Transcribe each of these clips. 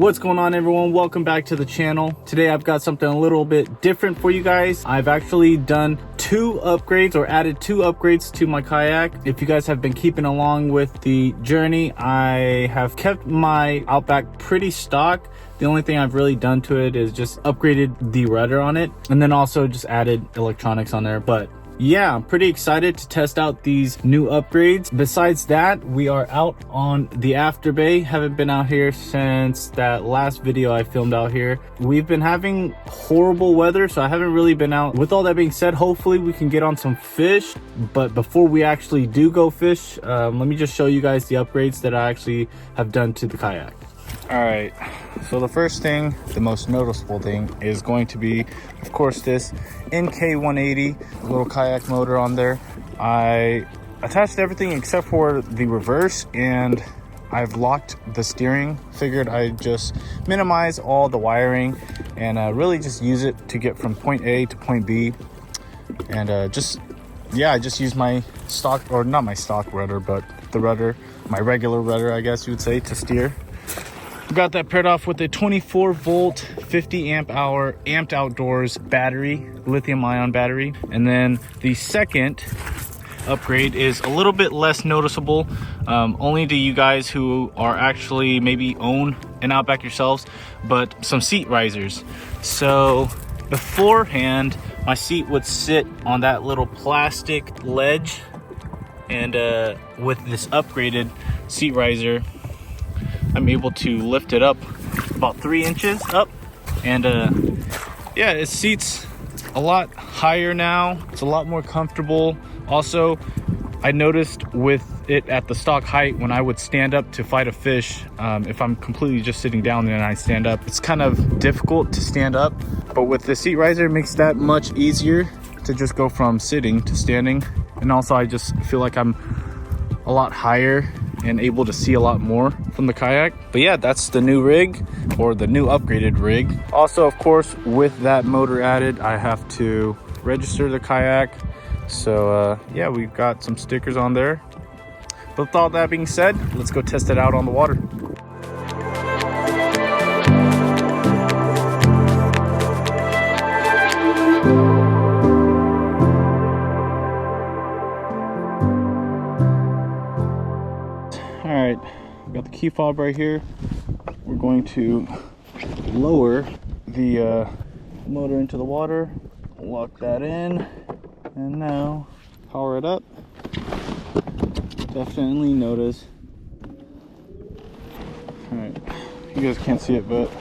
What's going on, everyone? Welcome back to the channel. Today I've got something a little bit different for you guys. I've actually done two upgrades, or added two upgrades to my kayak. If you guys have been keeping along with the journey, I have kept my Outback pretty stock. The only thing I've really done to it is just upgraded the rudder on it, and then also just added electronics on there. But yeah, I'm pretty excited to test out these new upgrades. Besides that, we are out on the after bay. Haven't been out here since that last video I filmed out here. We've been having horrible weather, so I haven't really been out. With all that being said, hopefully we can get on some fish. But before we actually do go fish, let me just show you guys the upgrades that I actually have done to the kayak. All right, so the first thing, the most noticeable thing, is going to be, of course, this NK180 little kayak motor on there. I attached everything except for the reverse, and I've locked the steering. Figured I'd just minimize all the wiring and really just use it to get from point A to point B. And I just use my stock, or not my stock rudder, but the rudder, my regular rudder, I guess you would say, to steer. Got that paired off with a 24 volt 50 amp hour amped outdoors battery, lithium ion battery. And then the second upgrade is a little bit less noticeable, only to you guys who are actually maybe own an Outback yourselves, but some seat risers. So beforehand, my seat would sit on that little plastic ledge, and with this upgraded seat riser, I'm able to lift it up about 3 inches up, and yeah, it seats a lot higher now. It's a lot more comfortable. Also, I noticed with it at the stock height, when I would stand up to fight a fish, if I'm completely just sitting down and I stand up, it's kind of difficult to stand up. But with the seat riser, it makes that much easier to just go from sitting to standing. And also, I just feel like I'm a lot higher and able to see a lot more from the kayak. But yeah, that's the new rig, or the new upgraded rig. Also, of course, with that motor added, I have to register the kayak. So yeah, we've got some stickers on there. But with all that being said, let's go test it out on the water. All right, got the key fob right here. We're going to lower the motor into the water, lock that in, and now power it up. Definitely notice. All right, you guys can't see it, but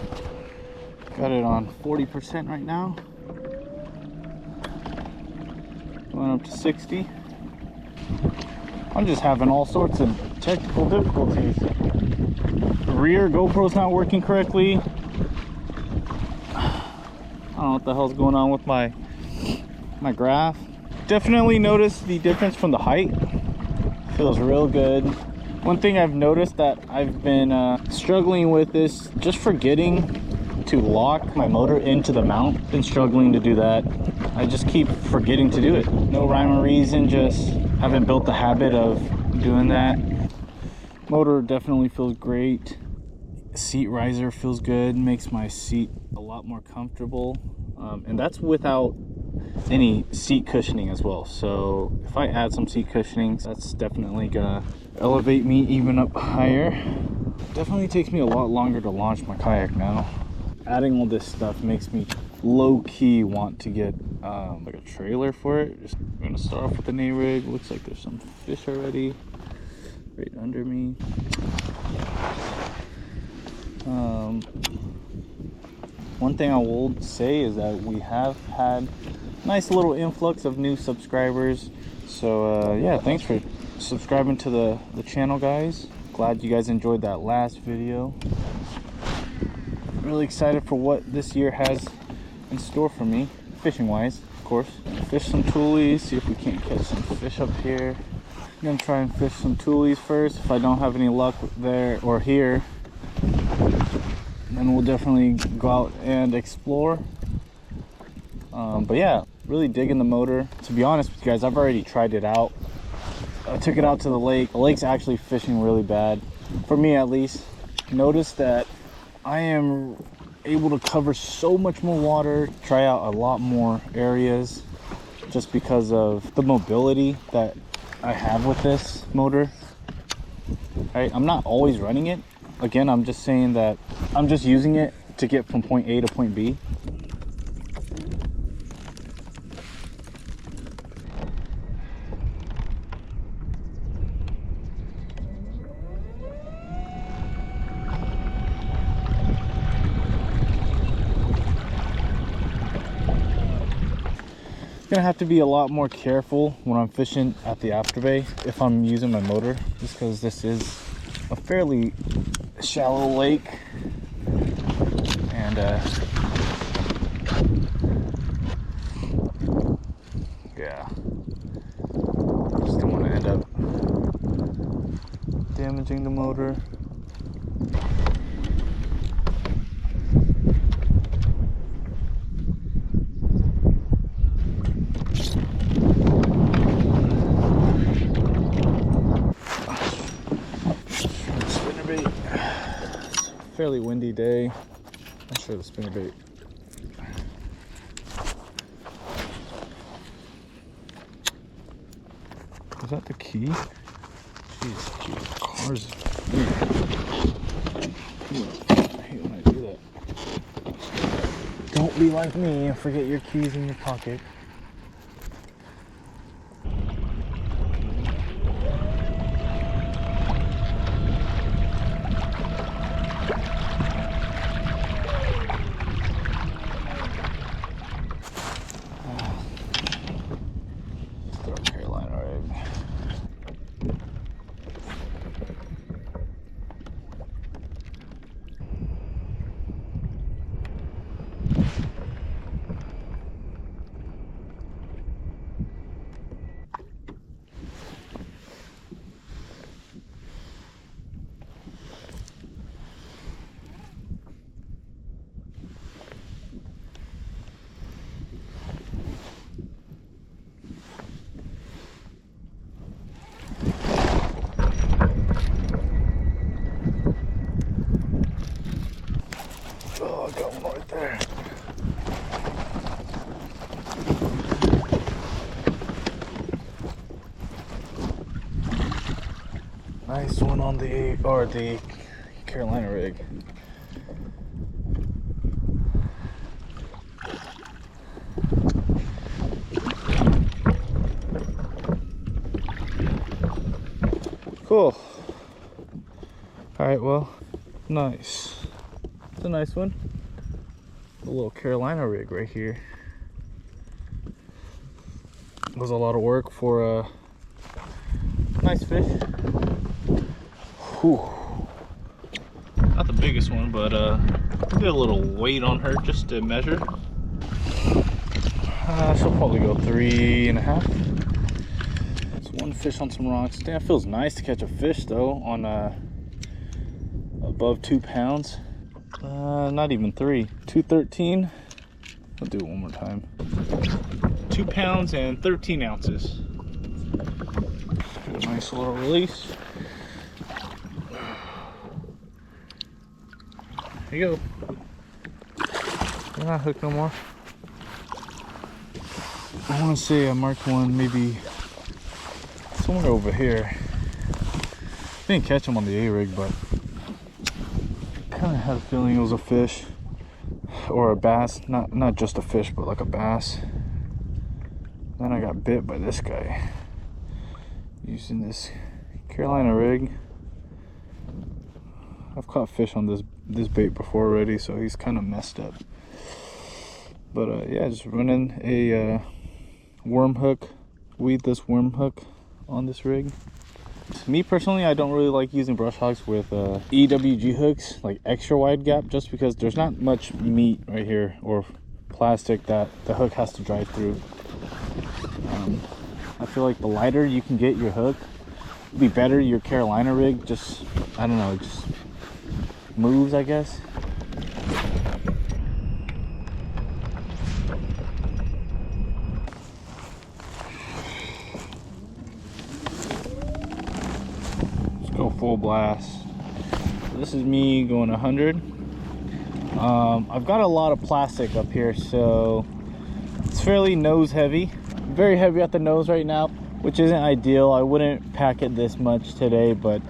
got it on 40% right now. Going up to 60. I'm just having all sorts of technical difficulties. The rear GoPro's not working correctly. I don't know what the hell's going on with my graph. Definitely noticed the difference from the height. Feels real good. One thing I've noticed that I've been struggling with is just forgetting to lock my motor into the mount. Been struggling to do that. I just keep forgetting to do it. No rhyme or reason, just haven't built the habit of doing that. Motor definitely feels great. Seat riser feels good, makes my seat a lot more comfortable, and that's without any seat cushioning as well. So if I add some seat cushioning, that's definitely gonna elevate me even up higher. Definitely takes me a lot longer to launch my kayak now. Adding all this stuff makes me low-key want to get like a trailer for it. I'm gonna start off with the rig. Looks like there's some fish already right under me. One thing I will say is that we have had nice little influx of new subscribers. So yeah, thanks for subscribing to the channel, guys. Glad you guys enjoyed that last video. Really excited for what this year has in store for me, fishing wise, of course. Fish some toolies, see if we can't catch some fish up here. I'm gonna try and fish some toolies first. If I don't have any luck there or here, then we'll definitely go out and explore. But yeah, really digging the motor. To be honest with you guys, I've already tried it out. I took it out to the lake. The lake's actually fishing really bad, for me at least. Noticed that I am able to cover so much more water, try out a lot more areas, just because of the mobility that I have with this motor. Right? I'm not always running it. Again, I'm just saying that I'm just using it to get from point A to point B. Gonna have to be a lot more careful when I'm fishing at the afterbay if I'm using my motor, just because this is a fairly shallow lake, and yeah, just don't want to end up damaging the motor. Fairly windy day. Not sure the spinnerbait. Is that the key? Jeez, cars. I hate when I do that. Don't be like me and forget your keys in your pocket. Oh, I got one right there. Nice one on the Carolina rig. Cool. All right, well, nice. It's a nice one. A little Carolina rig right here. It was a lot of work for a nice fish. Whew. Not the biggest one, but did a little weight on her just to measure. She'll probably go 3.5. It's one fish on some rocks. Damn, it feels nice to catch a fish though on above 2 pounds. Not even 3. 213. I'll do it one more time. 2 pounds and 13 ounces. A nice little release. There you go. They're not hooked no more. I want to say I marked one maybe somewhere over here. Didn't catch him on the A-rig, but kind of had a feeling it was a fish or a bass. Not just a fish, but like a bass. Then I got bit by this guy using this Carolina rig. I've caught fish on this bait before already, so he's kind of messed up. But yeah, just running a worm hook, weedless worm hook on this rig. Me personally, I don't really like using brush hogs with EWG hooks, like extra wide gap, just because there's not much meat right here or plastic that the hook has to drive through. I feel like the lighter you can get your hook, it'd be better. Your Carolina rig just, I don't know, just moves, I guess. Let's go full blast. This is me going 100. I've got a lot of plastic up here, so it's fairly nose heavy, very heavy at the nose right now, which isn't ideal. I wouldn't pack it this much today, but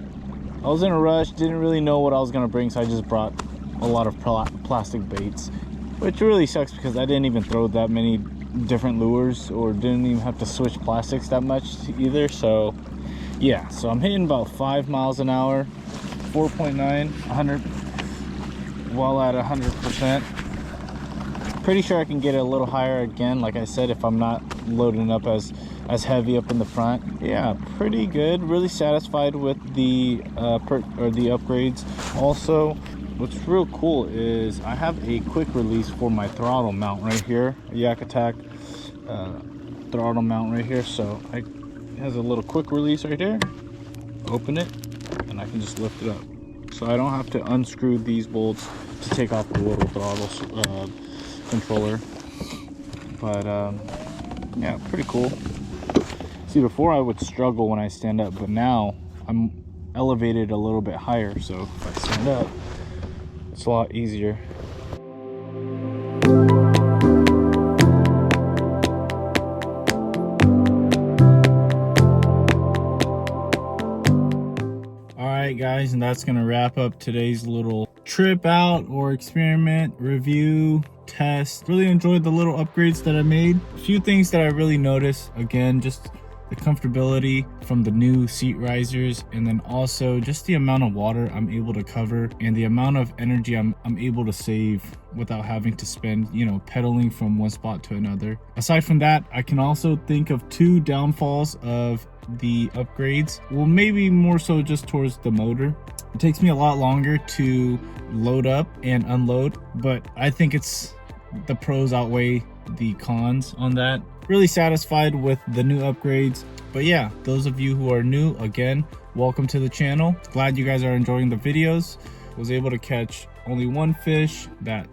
I was in a rush, didn't really know what I was gonna bring, so I just brought a lot of plastic baits, which really sucks because I didn't even throw that many different lures or didn't even have to switch plastics that much either. So yeah, so I'm hitting about 5 miles an hour, 4.9, 100, while at 100%. Pretty sure I can get it a little higher again, like I said, if I'm not loading up as heavy up in the front. Yeah, pretty good. Really satisfied with the the upgrades. Also, what's real cool is I have a quick release for my throttle mount right here, a Yak Attack throttle mount right here. So it has a little quick release right here. Open it and I can just lift it up, so I don't have to unscrew these bolts to take off the little throttle controller. But yeah, pretty cool. See, before I would struggle when I stand up, but now I'm elevated a little bit higher, so if I stand up, it's a lot easier. Alright guys, and that's gonna wrap up today's little trip out or experiment, review, test. Really enjoyed the little upgrades that I made. A few things that I really noticed, again, just the comfortability from the new seat risers, and then also just the amount of water I'm able to cover and the amount of energy I'm able to save without having to spend, you know, pedaling from one spot to another. Aside from that, I can also think of 2 downfalls of the upgrades. Well, maybe more so just towards the motor. It takes me a lot longer to load up and unload, but I think it's the pros outweigh the cons on that. Really satisfied with the new upgrades. But yeah, those of you who are new, again, welcome to the channel. Glad you guys are enjoying the videos. Was able to catch only one fish, that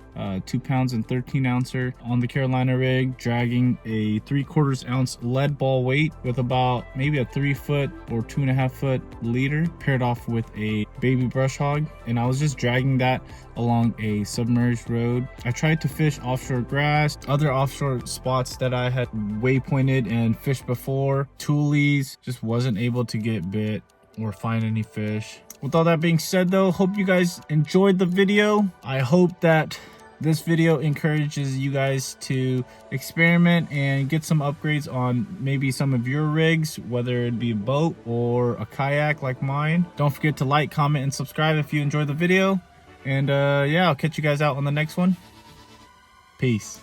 2 pounds and 13 ouncer on the Carolina rig, dragging a 3/4 ounce lead ball weight with about maybe a 3 foot or 2.5 foot leader, paired off with a baby brush hog, and I was just dragging that along a submerged road. I tried to fish offshore grass, other offshore spots that I had waypointed and fished before, toolies, just wasn't able to get bit or find any fish. With all that being said though, hope you guys enjoyed the video. I hope that this video encourages you guys to experiment and get some upgrades on maybe some of your rigs, whether it be a boat or a kayak like mine. Don't forget to like, comment, and subscribe if you enjoyed the video. And yeah, I'll catch you guys out on the next one. Peace.